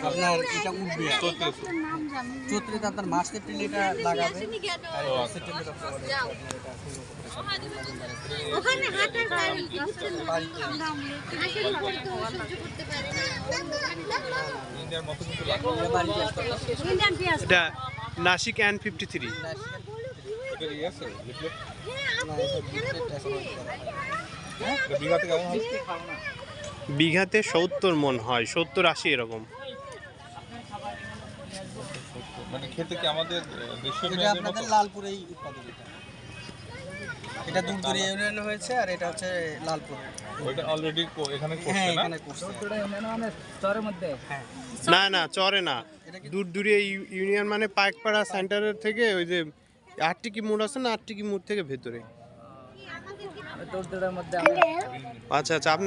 আপনার এটা উঠবে চৈত্রিতে আপনার মাস এপ্রিল এটা লাগাবে এটা নাসিক N53 বিঘাতে 70 মন হয়, 70-80 এরকম। মানে খেতে কি আমাদের দেশের এটা আপনাদের লালপুরেই উৎপাদন। এটা দুধুরি ইউনিয়নে হয়েছে আর এটা হচ্ছে লালপুর। ওইটা অলরেডি এখানে করছে হ্যাঁ না? এখানে করছে। চরের মধ্যে হ্যাঁ না না চরে না, দূরে ইউনিয়ন মানে পাইকপাড়া সেন্টারের থেকে ওই যে আটটিকি মোড় আছে না, আটটিকি মোড় থেকে ভেতরে। তোর মধ্যে আচ্ছা আচ্ছা।